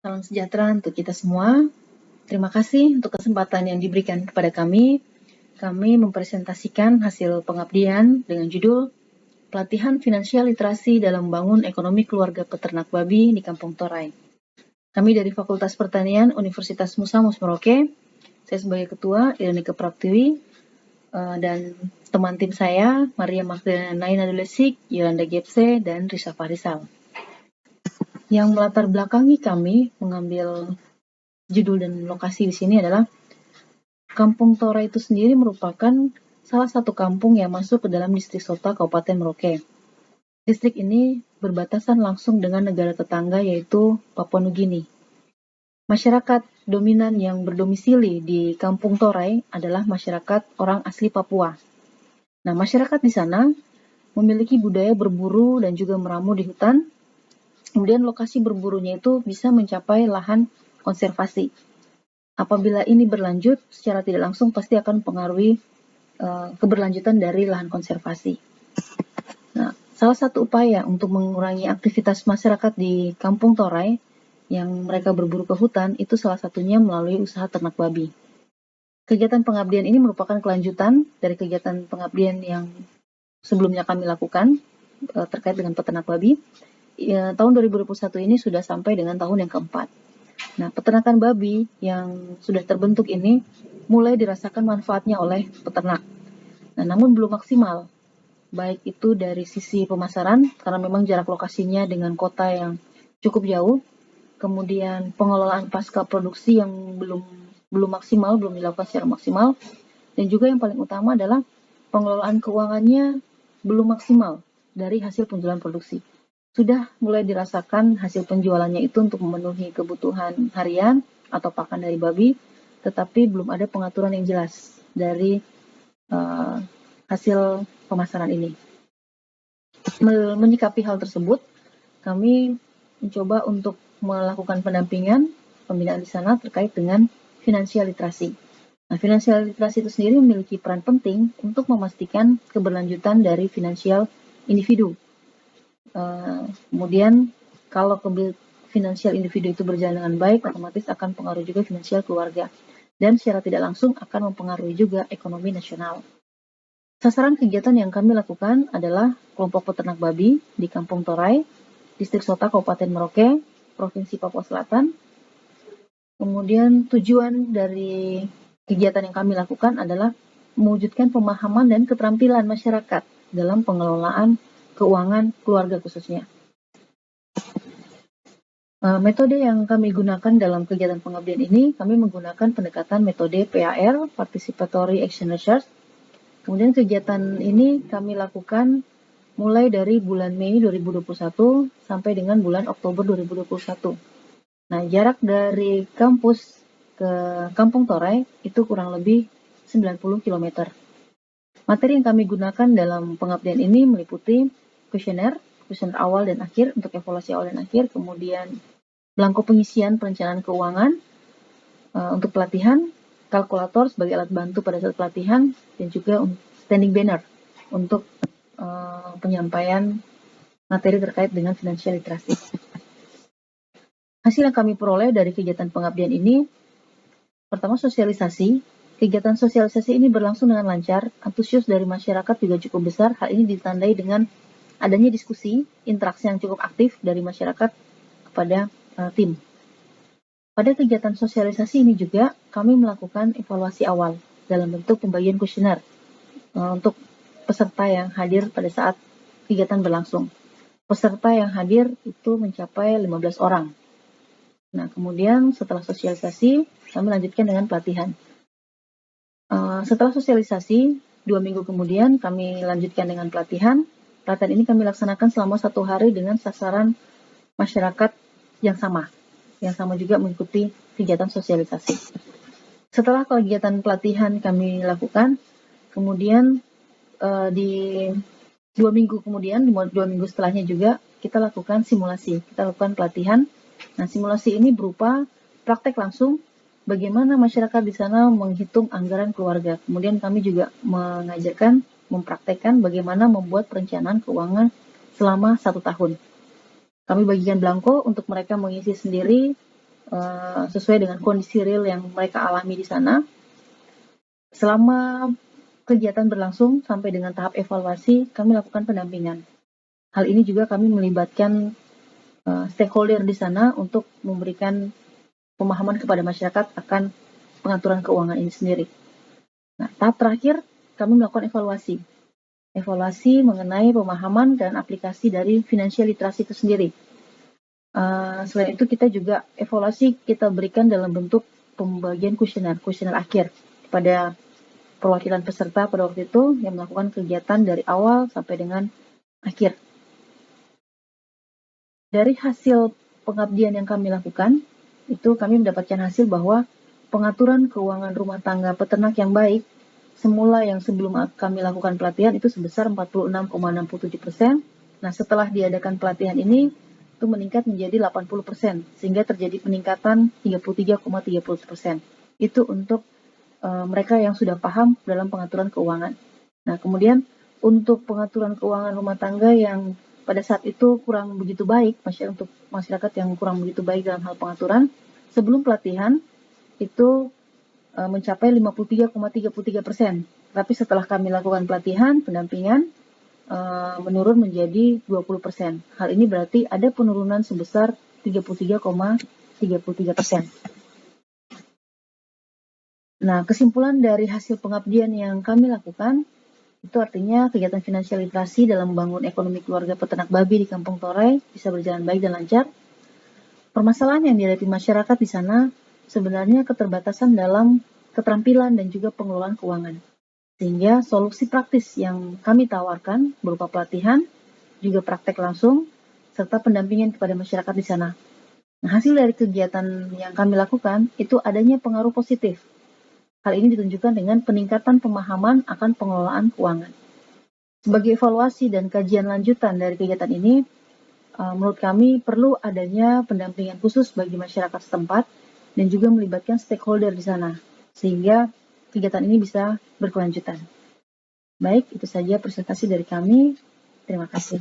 Salam sejahtera untuk kita semua. Terima kasih untuk kesempatan yang diberikan kepada kami. Kami mempresentasikan hasil pengabdian dengan judul Pelatihan Finansial Literasi dalam Membangun Ekonomi Keluarga Peternak Babi di Kampung Toray. Kami dari Fakultas Pertanian Universitas Musa Mus Merauke. Saya sebagai Ketua, Irenike Praptiwi, dan teman tim saya, Maria Magdalena Naina Dulesik, Yolanda Gepse, dan Risa Farisal. Yang melatar belakangi kami mengambil judul dan lokasi di sini adalah Kampung Toray itu sendiri merupakan salah satu kampung yang masuk ke dalam distrik Sota Kabupaten Merauke. Distrik ini berbatasan langsung dengan negara tetangga yaitu Papua Nugini. Masyarakat dominan yang berdomisili di Kampung Toray adalah masyarakat orang asli Papua. Nah, masyarakat di sana memiliki budaya berburu dan juga meramu di hutan. Kemudian lokasi berburunya itu bisa mencapai lahan konservasi. Apabila ini berlanjut, secara tidak langsung pasti akan mempengaruhi keberlanjutan dari lahan konservasi. Nah, salah satu upaya untuk mengurangi aktivitas masyarakat di Kampung Toray yang mereka berburu ke hutan itu salah satunya melalui usaha ternak babi. Kegiatan pengabdian ini merupakan kelanjutan dari kegiatan pengabdian yang sebelumnya kami lakukan terkait dengan peternak babi. Tahun 2021 ini sudah sampai dengan tahun yang keempat. Nah, peternakan babi yang sudah terbentuk ini mulai dirasakan manfaatnya oleh peternak. Nah, namun belum maksimal, baik itu dari sisi pemasaran, karena memang jarak lokasinya dengan kota yang cukup jauh, kemudian pengelolaan pasca produksi yang belum maksimal, belum dilakukan secara maksimal, dan juga yang paling utama adalah pengelolaan keuangannya belum maksimal dari hasil penjualan produksi. Sudah mulai dirasakan hasil penjualannya itu untuk memenuhi kebutuhan harian atau pakan dari babi, tetapi belum ada pengaturan yang jelas dari hasil pemasaran ini. Menyikapi hal tersebut, kami mencoba untuk melakukan pendampingan, pembinaan di sana terkait dengan finansial literasi. Nah, finansial literasi itu sendiri memiliki peran penting untuk memastikan keberlanjutan dari finansial individu. Kemudian kalau finansial individu itu berjalan dengan baik, otomatis akan pengaruh juga finansial keluarga. Dan secara tidak langsung akan mempengaruhi juga ekonomi nasional. Sasaran kegiatan yang kami lakukan adalah kelompok peternak babi di Kampung Toray, Distrik Sota Kabupaten Merauke, Provinsi Papua Selatan. Kemudian tujuan dari kegiatan yang kami lakukan adalah mewujudkan pemahaman dan keterampilan masyarakat dalam pengelolaan keuangan keluarga khususnya. Metode yang kami gunakan dalam kegiatan pengabdian ini, kami menggunakan pendekatan metode PAR, Participatory Action Research. Kemudian kegiatan ini kami lakukan mulai dari bulan Mei 2021 sampai dengan bulan Oktober 2021. Nah, jarak dari kampus ke Kampung Toray itu kurang lebih 90 km. Materi yang kami gunakan dalam pengabdian ini meliputi kuesioner awal dan akhir untuk evaluasi awal dan akhir, kemudian belangko pengisian perencanaan keuangan untuk pelatihan, kalkulator sebagai alat bantu pada saat pelatihan, dan juga standing banner untuk penyampaian materi terkait dengan finansial literasi. Hasil yang kami peroleh dari kegiatan pengabdian ini, pertama sosialisasi. Kegiatan sosialisasi ini berlangsung dengan lancar, antusias dari masyarakat juga cukup besar. Hal ini ditandai dengan adanya diskusi, interaksi yang cukup aktif dari masyarakat kepada tim. Pada kegiatan sosialisasi ini juga kami melakukan evaluasi awal dalam bentuk pembagian kuesioner untuk peserta yang hadir pada saat kegiatan berlangsung. Peserta yang hadir itu mencapai 15 orang. Nah, kemudian setelah sosialisasi, kami lanjutkan dengan pelatihan. Setelah sosialisasi, 2 minggu kemudian kami lanjutkan dengan pelatihan. Pelatihan ini kami laksanakan selama 1 hari dengan sasaran masyarakat yang sama juga mengikuti kegiatan sosialisasi. Setelah kegiatan pelatihan kami lakukan, kemudian di 2 minggu kemudian, 2 minggu setelahnya juga kita lakukan simulasi, kita lakukan pelatihan. Nah, simulasi ini berupa praktek langsung bagaimana masyarakat di sana menghitung anggaran keluarga. Kemudian kami juga mengajarkan, mempraktekkan bagaimana membuat perencanaan keuangan selama 1 tahun. Kami bagikan belangko untuk mereka mengisi sendiri sesuai dengan kondisi real yang mereka alami di sana. Selama kegiatan berlangsung sampai dengan tahap evaluasi, kami lakukan pendampingan. Hal ini juga kami melibatkan stakeholder di sana untuk memberikan pemahaman kepada masyarakat akan pengaturan keuangan ini sendiri. Nah, tahap terakhir kami melakukan evaluasi. Evaluasi mengenai pemahaman dan aplikasi dari financial literasi itu sendiri. Selain itu kita juga evaluasi kita berikan dalam bentuk pembagian kuesioner akhir kepada perwakilan peserta pada waktu itu yang melakukan kegiatan dari awal sampai dengan akhir. Dari hasil pengabdian yang kami lakukan, itu kami mendapatkan hasil bahwa pengaturan keuangan rumah tangga peternak yang baik semula yang sebelum kami lakukan pelatihan itu sebesar 46,67%. Nah, setelah diadakan pelatihan ini itu meningkat menjadi 80%, sehingga terjadi peningkatan 33,30%. Itu untuk mereka yang sudah paham dalam pengaturan keuangan. Nah, kemudian untuk pengaturan keuangan rumah tangga yang pada saat itu kurang begitu baik, untuk masyarakat yang kurang begitu baik dalam hal pengaturan, sebelum pelatihan itu mencapai 53,33%. Tapi setelah kami lakukan pelatihan, pendampingan, menurun menjadi 20%. Hal ini berarti ada penurunan sebesar 33,33%. Nah, kesimpulan dari hasil pengabdian yang kami lakukan, itu artinya kegiatan finansial literasi dalam membangun ekonomi keluarga peternak babi di Kampung Toray bisa berjalan baik dan lancar. Permasalahan yang dihadapi masyarakat di sana sebenarnya keterbatasan dalam keterampilan dan juga pengelolaan keuangan. Sehingga solusi praktis yang kami tawarkan berupa pelatihan, juga praktek langsung, serta pendampingan kepada masyarakat di sana. Nah, hasil dari kegiatan yang kami lakukan itu adanya pengaruh positif. Hal ini ditunjukkan dengan peningkatan pemahaman akan pengelolaan keuangan. Sebagai evaluasi dan kajian lanjutan dari kegiatan ini, menurut kami perlu adanya pendampingan khusus bagi masyarakat setempat dan juga melibatkan stakeholder di sana, sehingga kegiatan ini bisa berkelanjutan. Baik, itu saja presentasi dari kami. Terima kasih.